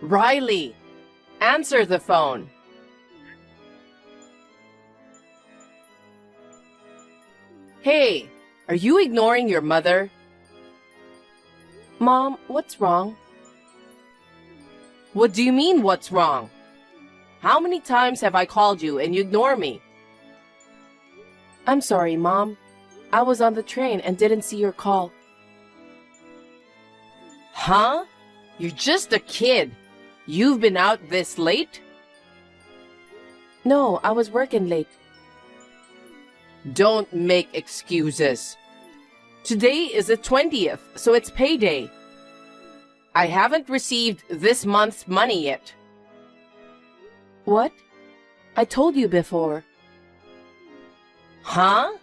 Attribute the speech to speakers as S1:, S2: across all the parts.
S1: Riley, answer the phone. Hey, are you ignoring your mother? Mom, what's wrong? What do you mean, what's wrong? How many times have I called you and you ignore me? I'm sorry, Mom. I was on the train and didn't see your call. Huh? You're just a kid. You've been out this late? No, I was working late. Don't make excuses. Today is the 20th, so it's payday. I haven't received this month's money yet. What? I told you before. Huh?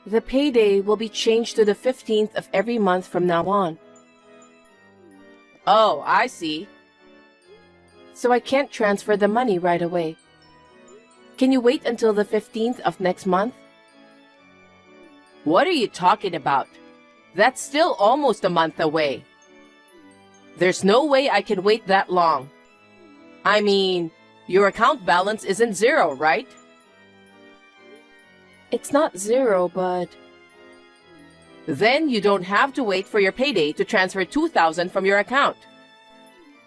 S1: The payday will be changed to the 15th of every month from now on. Oh, I see. So I can't transfer the money right away. Can you wait until the 15th of next month? What are you talking about? That's still almost a month away. There's no way I can wait that long. I mean, your account balance isn't zero, right? It's not zero, but... Then you don't have to wait for your payday to transfer $2,000 from your account.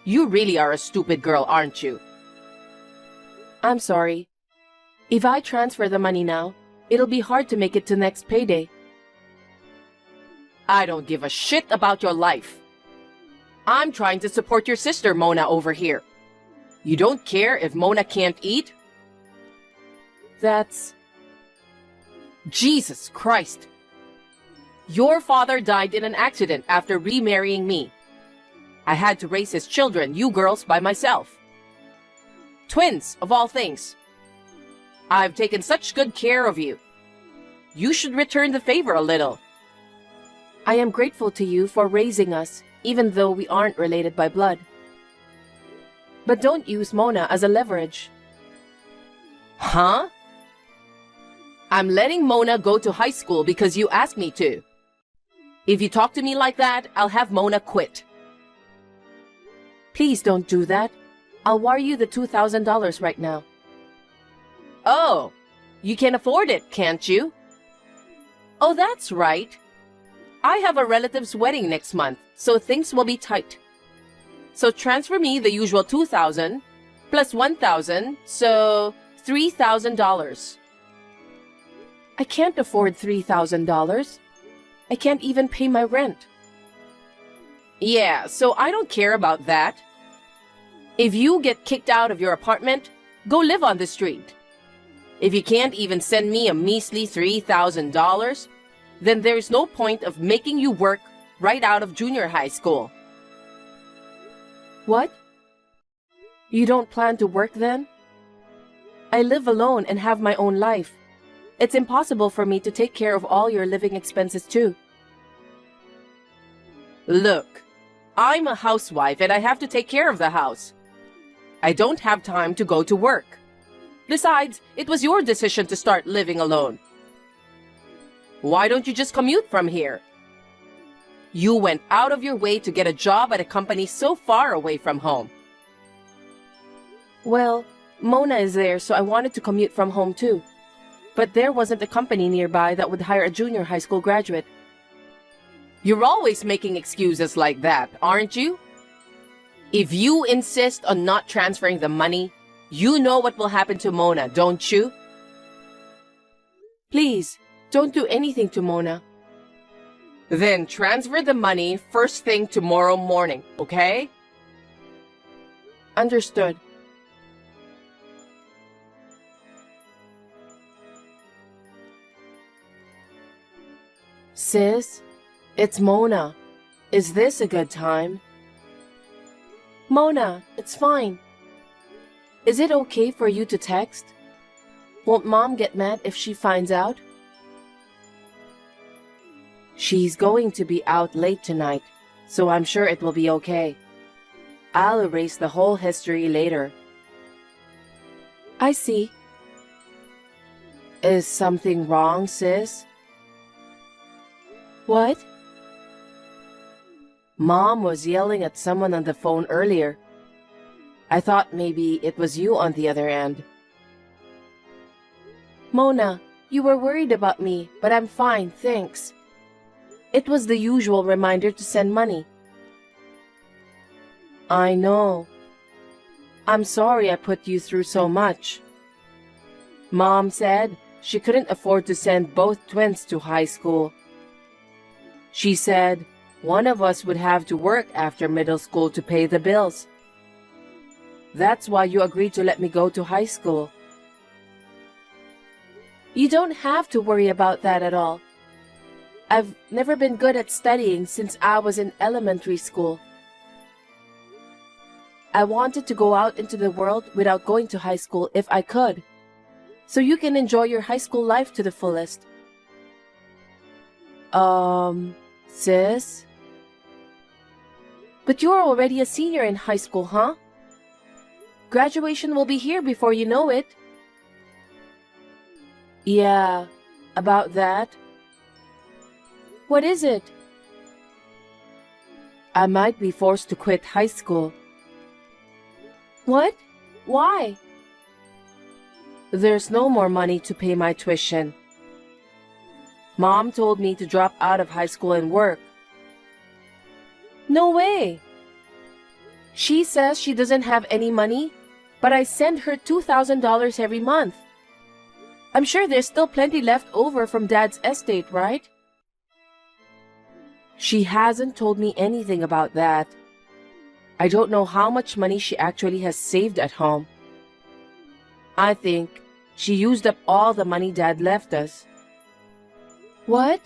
S1: You really are a stupid girl, aren't you? I'm sorry. If I transfer the money now, it'll be hard to make it to next payday. I don't give a shit about your life. I'm trying to support your sister, Mona, over here. You don't care if Mona can't eat? That's... Jesus Christ. Your father died in an accident after remarrying me. I had to raise his children, you girls, by myself. Twins, of all things. I've taken such good care of you. You should return the favor a little. I am grateful to you for raising us, even though we aren't related by blood. But don't use Mona as a leverage. Huh? I'm letting Mona go to high school because you asked me to. If you talk to me like that, I'll have Mona quit. Please don't do that. I'll wire you the $2,000 right now. Oh, you can afford it, can't you? Oh, that's right. I have a relative's wedding next month, so things will be tight. So transfer me the usual $2,000 plus $1,000, so $3,000. I can't afford $3,000. I can't even pay my rent. Yeah, so I don't care about that. If you get kicked out of your apartment, go live on the street. If you can't even send me a measly $3,000, then there's no point of making you work right out of junior high school. What? You don't plan to work then? I live alone and have my own life. It's impossible for me to take care of all your living expenses too. Look, I'm a housewife and I have to take care of the house. I don't have time to go to work. Besides, it was your decision to start living alone. Why don't you just commute from here? You went out of your way to get a job at a company so far away from home. Well, Mona is there, so I wanted to commute from home too. But there wasn't a company nearby that would hire a junior high school graduate. You're always making excuses like that, aren't you? If you insist on not transferring the money, you know what will happen to Mona, don't you? Please, don't do anything to Mona. Then transfer the money first thing tomorrow morning, okay? Understood. Sis, it's Mona. Is this a good time? Mona, it's fine. Is it okay for you to text? Won't Mom get mad if she finds out? She's going to be out late tonight, so I'm sure it will be okay. I'll erase the whole history later. I see. Is something wrong, sis? What? Mom was yelling at someone on the phone earlier. I thought maybe it was you on the other end. Mona, you were worried about me, but I'm fine, thanks. It was the usual reminder to send money. I know. I'm sorry I put you through so much. Mom said she couldn't afford to send both twins to high school. She said one of us would have to work after middle school to pay the bills. That's why you agreed to let me go to high school. You don't have to worry about that at all. I've never been good at studying since I was in elementary school. I wanted to go out into the world without going to high school if I could, so you can enjoy your high school life to the fullest. Sis? But you're already a senior in high school, huh? Graduation will be here before you know it. Yeah, about that. What is it? I might be forced to quit high school. What? Why? There's no more money to pay my tuition. Mom told me to drop out of high school and work. No way! She says she doesn't have any money, but I send her $2,000 every month. I'm sure there's still plenty left over from Dad's estate, right? She hasn't told me anything about that. I don't know how much money she actually has saved at home. I think she used up all the money Dad left us. What?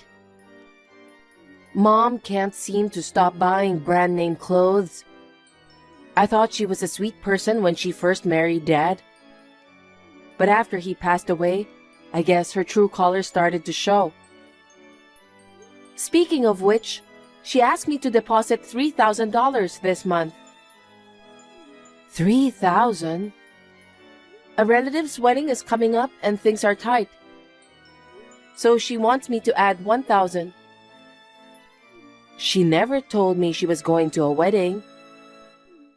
S1: Mom can't seem to stop buying brand name clothes. I thought she was a sweet person when she first married Dad. But after he passed away, I guess her true colors started to show. Speaking of which, she asked me to deposit $3,000 this month. $3,000? A relative's wedding is coming up and things are tight. So she wants me to add $1,000. She never told me she was going to a wedding.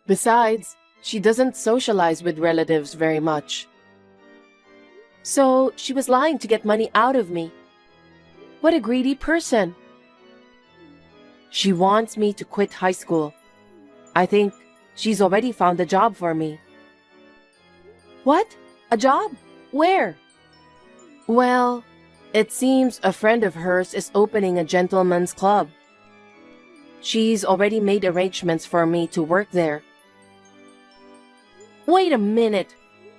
S1: Besides, she doesn't socialize with relatives very much. So she was lying to get money out of me. What a greedy person. She wants me to quit high school. I think she's already found a job for me. What? A job? Where? Well, it seems a friend of hers is opening a gentleman's club. She's already made arrangements for me to work there. Wait a minute.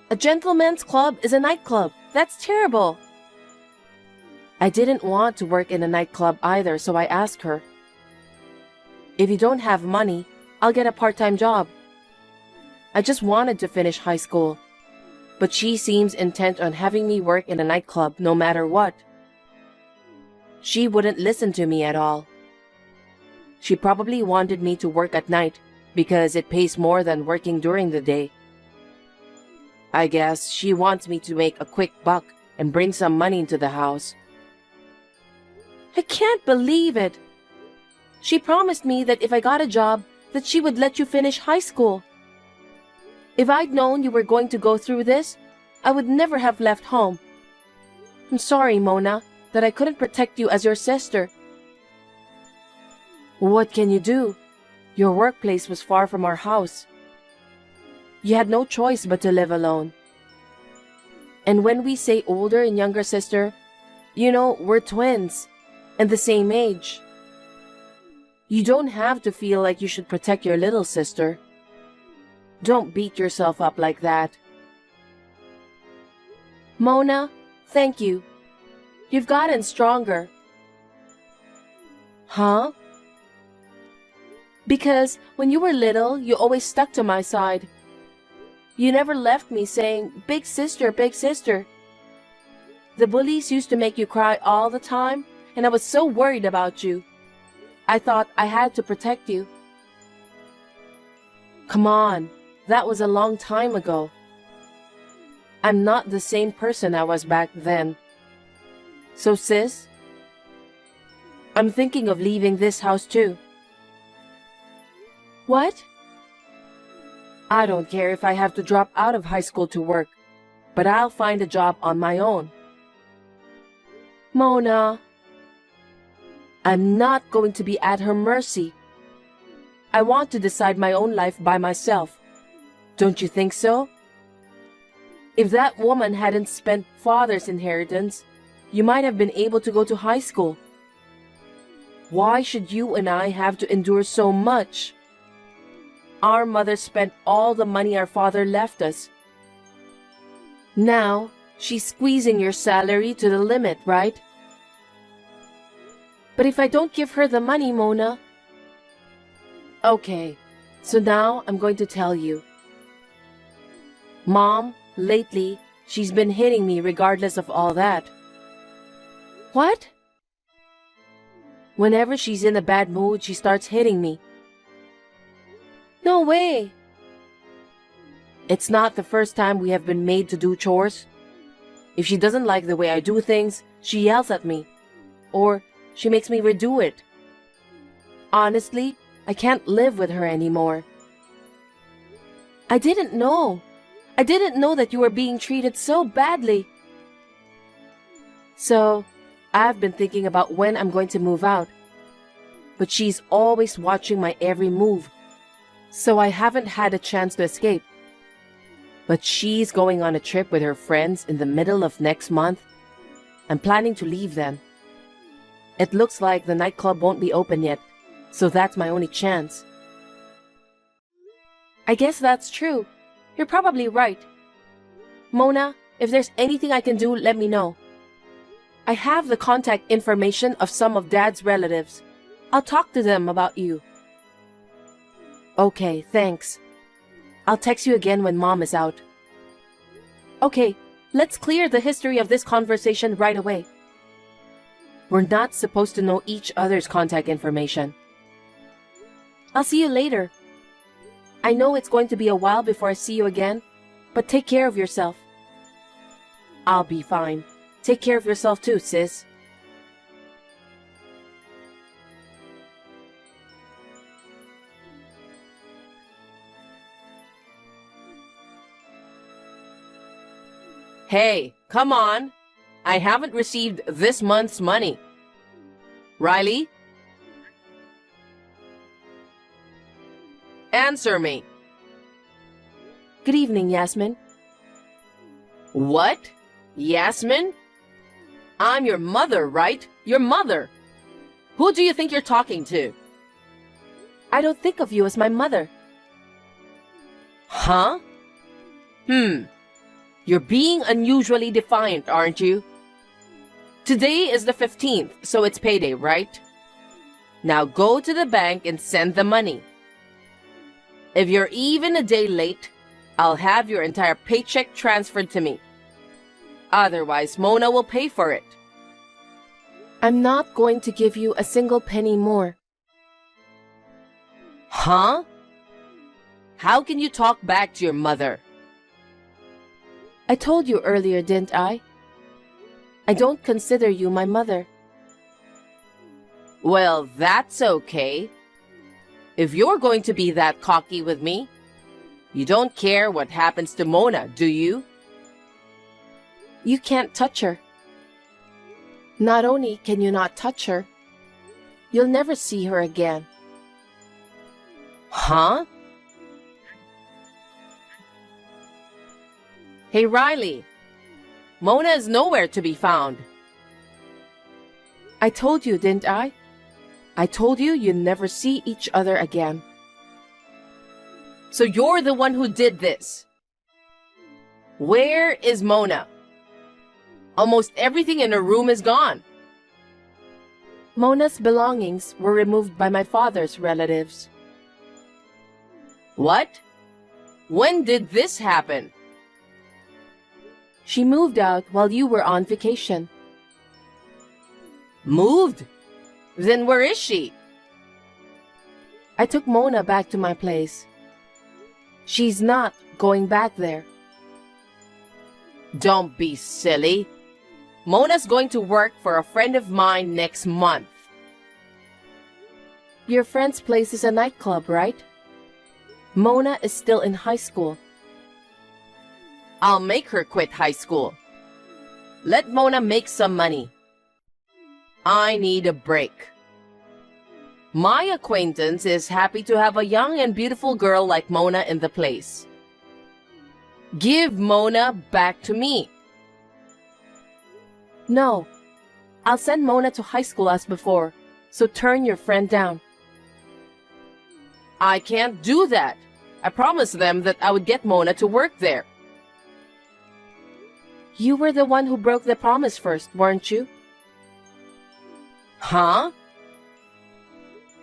S1: A gentleman's club is a nightclub. That's terrible. I didn't want to work in a nightclub either, so I asked her. If you don't have money, I'll get a part-time job. I just wanted to finish high school, but she seems intent on having me work in a nightclub no matter what. She wouldn't listen to me at all. She probably wanted me to work at night because it pays more than working during the day. I guess she wants me to make a quick buck and bring some money into the house. I can't believe it. She promised me that if I got a job, that she would let you finish high school. If I'd known you were going to go through this, I would never have left home. I'm sorry, Mona, that I couldn't protect you as your sister. What can you do? Your workplace was far from our house. You had no choice but to live alone. And when we say older and younger sister, you know, we're twins and the same age. You don't have to feel like you should protect your little sister. Don't beat yourself up like that. Mona, thank you. You've gotten stronger. Huh? Because when you were little, you always stuck to my side. You never left me saying, "Big sister, big sister." The bullies used to make you cry all the time, and I was so worried about you. I thought I had to protect you. Come on, that was a long time ago. I'm not the same person I was back then. So sis, I'm thinking of leaving this house too. What? I don't care if I have to drop out of high school to work, but I'll find a job on my own. Mona, I'm not going to be at her mercy. I want to decide my own life by myself. Don't you think so? If that woman hadn't spent father's inheritance, you might have been able to go to high school. Why should you and I have to endure so much? Our mother spent all the money our father left us. Now, she's squeezing your salary to the limit, right? But if I don't give her the money, Mona... Okay, so now I'm going to tell you. Mom, lately, she's been hitting me regardless of all that. What? Whenever she's in a bad mood, she starts hitting me. No way! It's not the first time we have been made to do chores. If she doesn't like the way I do things, she yells at me. Or she makes me redo it. Honestly, I can't live with her anymore. I didn't know. I didn't know that you were being treated so badly. So, I've been thinking about when I'm going to move out. But she's always watching my every move. So I haven't had a chance to escape. But she's going on a trip with her friends in the middle of next month. I'm planning to leave then. It looks like the nightclub won't be open yet, so that's my only chance. I guess that's true. You're probably right. Mona, if there's anything I can do, let me know. I have the contact information of some of Dad's relatives. I'll talk to them about you. Okay, thanks. I'll text you again when Mom is out. Okay, let's clear the history of this conversation right away. We're not supposed to know each other's contact information. I'll see you later. I know it's going to be a while before I see you again, but take care of yourself. I'll be fine. Take care of yourself too, sis. Hey, come on. I haven't received this month's money. Riley? Answer me. Good evening, Yasmin. What? Yasmin? I'm your mother, right? Your mother. Who do you think you're talking to? I don't think of you as my mother. Huh? You're being unusually defiant, aren't you? Today is the 15th, so it's payday, right? Now go to the bank and send the money. If you're even a day late, I'll have your entire paycheck transferred to me. Otherwise, Mona will pay for it. I'm not going to give you a single penny more. Huh? How can you talk back to your mother? I told you earlier, didn't I? I don't consider you my mother. Well, that's okay. If you're going to be that cocky with me, you don't care what happens to Mona, do you? You can't touch her. Not only can you not touch her, you'll never see her again. Huh? Hey, Riley. Mona is nowhere to be found. I told you, didn't I? I told you you'd never see each other again. So you're the one who did this. Where is Mona? Almost everything in her room is gone. Mona's belongings were removed by my father's relatives. What? When did this happen? She moved out while you were on vacation. Moved? Then where is she? I took Mona back to my place. She's not going back there. Don't be silly. Mona's going to work for a friend of mine next month. Your friend's place is a nightclub, right? Mona is still in high school. I'll make her quit high school. Let Mona make some money. I need a break. My acquaintance is happy to have a young and beautiful girl like Mona in the place. Give Mona back to me. No, I'll send Mona to high school as before, so turn your friend down. I can't do that. I promised them that I would get Mona to work there. You were the one who broke the promise first, weren't you? Huh?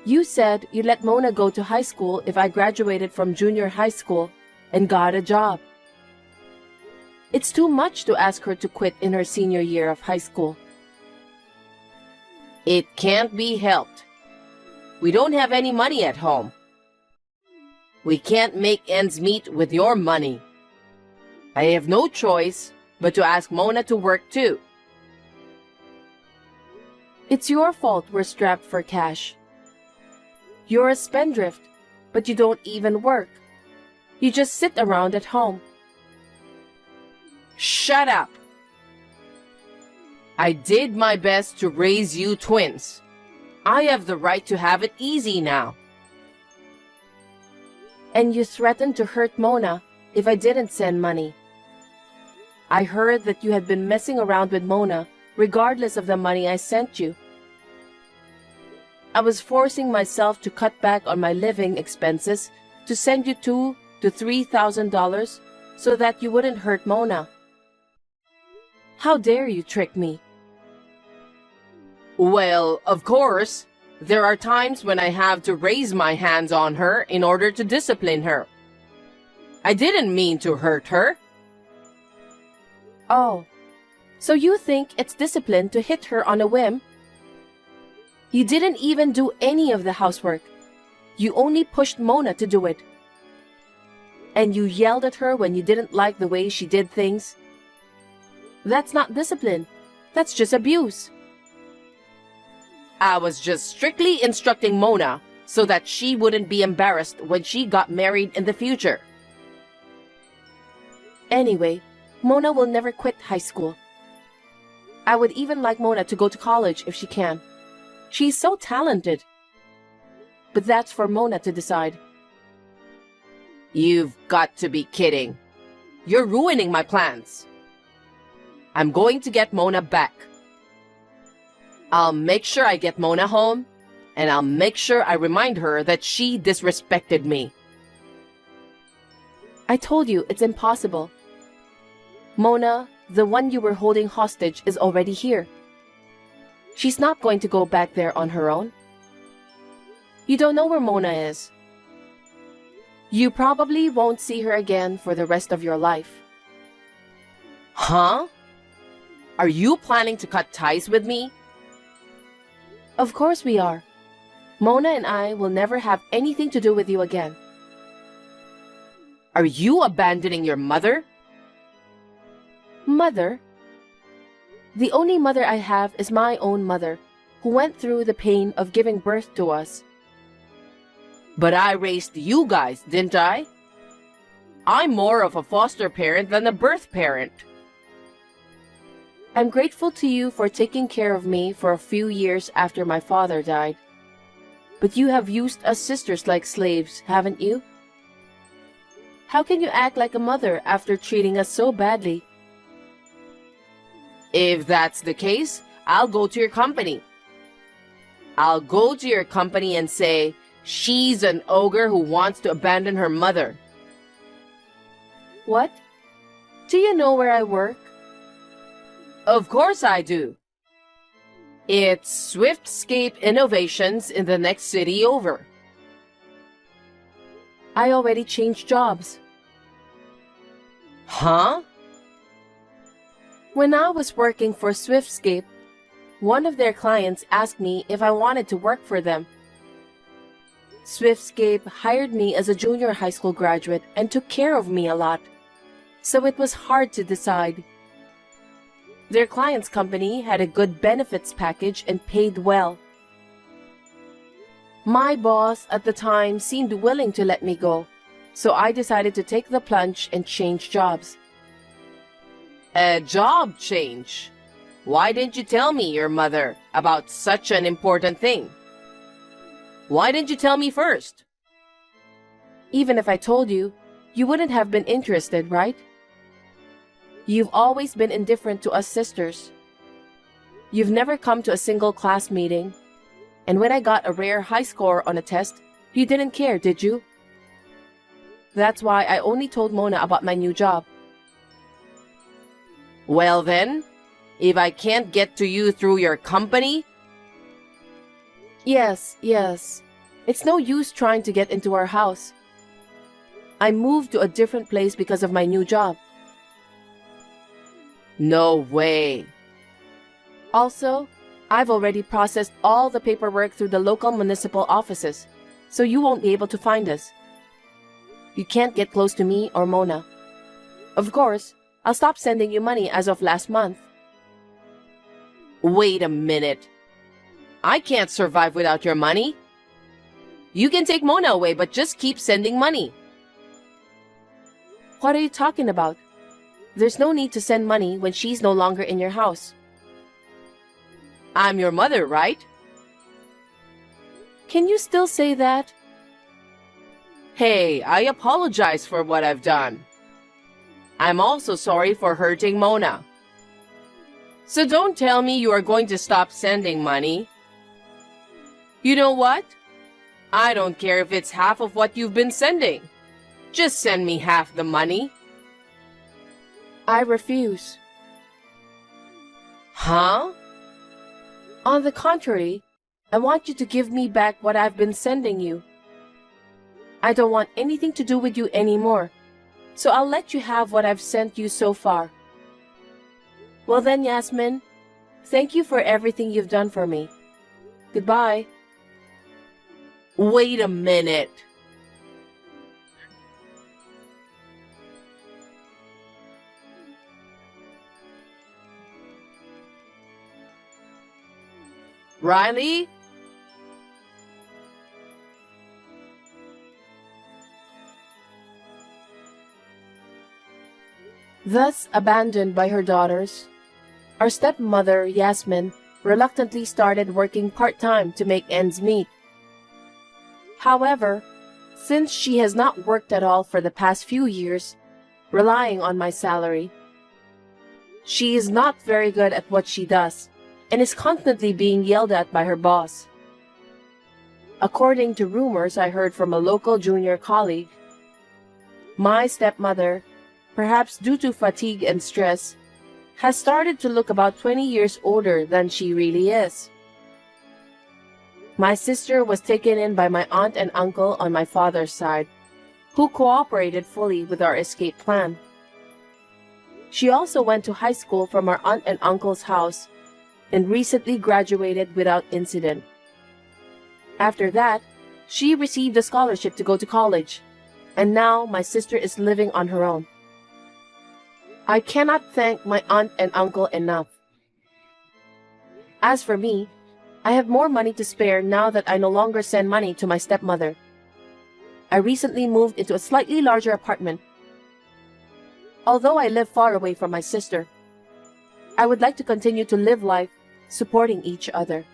S1: You said you'd let Mona go to high school if I graduated from junior high school and got a job. It's too much to ask her to quit in her senior year of high school. It can't be helped. We don't have any money at home. We can't make ends meet with your money. I have no choice but to ask Mona to work too. It's your fault we're strapped for cash. You're a spendthrift, but you don't even work. You just sit around at home. Shut up! I did my best to raise you twins. I have the right to have it easy now. And you threatened to hurt Mona if I didn't send money. I heard that you had been messing around with Mona regardless of the money I sent you. I was forcing myself to cut back on my living expenses to send you $2,000 to $3,000 so that you wouldn't hurt Mona. How dare you trick me? Well, of course, there are times when I have to raise my hands on her in order to discipline her. I didn't mean to hurt her. Oh, so you think it's discipline to hit her on a whim? You didn't even do any of the housework. You only pushed Mona to do it. And you yelled at her when you didn't like the way she did things. That's not discipline. That's just abuse. I was just strictly instructing Mona so that she wouldn't be embarrassed when she got married in the future. Anyway, Mona will never quit high school. I would even like Mona to go to college if she can. She's so talented. But that's for Mona to decide. You've got to be kidding. You're ruining my plans. I'm going to get Mona back. I'll make sure I get Mona home, and I'll make sure I remind her that she disrespected me. I told you it's impossible. Mona, the one you were holding hostage, is already here. She's not going to go back there on her own. You don't know where Mona is. You probably won't see her again for the rest of your life. Huh? Are you planning to cut ties with me? Of course we are. Mona and I will never have anything to do with you again. Are you abandoning your mother? Mother? The only mother I have is my own mother, who went through the pain of giving birth to us. But I raised you guys, didn't I? I'm more of a foster parent than a birth parent. I'm grateful to you for taking care of me for a few years after my father died. But you have used us sisters like slaves, haven't you? How can you act like a mother after treating us so badly? If that's the case, I'll go to your company. I'll go to your company and say, she's an ogre who wants to abandon her mother. What? Do you know where I work? Of course I do. It's Swiftscape Innovations in the next city over. I already changed jobs. Huh? When I was working for Swiftscape, one of their clients asked me if I wanted to work for them. Swiftscape hired me as a junior high school graduate and took care of me a lot, so it was hard to decide. Their client's company had a good benefits package and paid well. My boss at the time seemed willing to let me go, So I decided to take the plunge and change jobs. A job change? Why didn't you tell me, your mother, about such an important thing? Why didn't you tell me first? Even if I told you, you wouldn't have been interested, right? You've always been indifferent to us sisters. You've never come to a single class meeting. And when I got a rare high score on a test, you didn't care, did you? That's why I only told Mona about my new job. Well then, if I can't get to you through your company? Yes. It's no use trying to get into our house. I moved to a different place because of my new job. No way. Also, I've already processed all the paperwork through the local municipal offices, so you won't be able to find us. You can't get close to me or Mona. Of course, I'll stop sending you money as of last month. Wait a minute. I can't survive without your money. You can take Mona away, but just keep sending money. What are you talking about? There's no need to send money when she's no longer in your house. I'm your mother, right? Can you still say that? Hey, I apologize for what I've done. I'm also sorry for hurting Mona. So don't tell me you are going to stop sending money. You know what? I don't care if it's half of what you've been sending. Just send me half the money. I refuse. Huh? On the contrary, I want you to give me back what I've been sending you. I don't want anything to do with you anymore, so I'll let you have what I've sent you so far. Well then, Yasmin, thank you for everything you've done for me. Goodbye. Wait a minute. Riley? Thus abandoned by her daughters, our stepmother, Yasmin, reluctantly started working part-time to make ends meet. However, since she has not worked at all for the past few years, relying on my salary, she is not very good at what she does and is constantly being yelled at by her boss. According to rumors I heard from a local junior colleague, my stepmother, perhaps due to fatigue and stress, has started to look about 20 years older than she really is. My sister was taken in by my aunt and uncle on my father's side, who cooperated fully with our escape plan. She also went to high school from our aunt and uncle's house and recently graduated without incident. After that, she received a scholarship to go to college, and now my sister is living on her own. I cannot thank my aunt and uncle enough. As for me, I have more money to spare now that I no longer send money to my stepmother. I recently moved into a slightly larger apartment. Although I live far away from my sister, I would like to continue to live life supporting each other.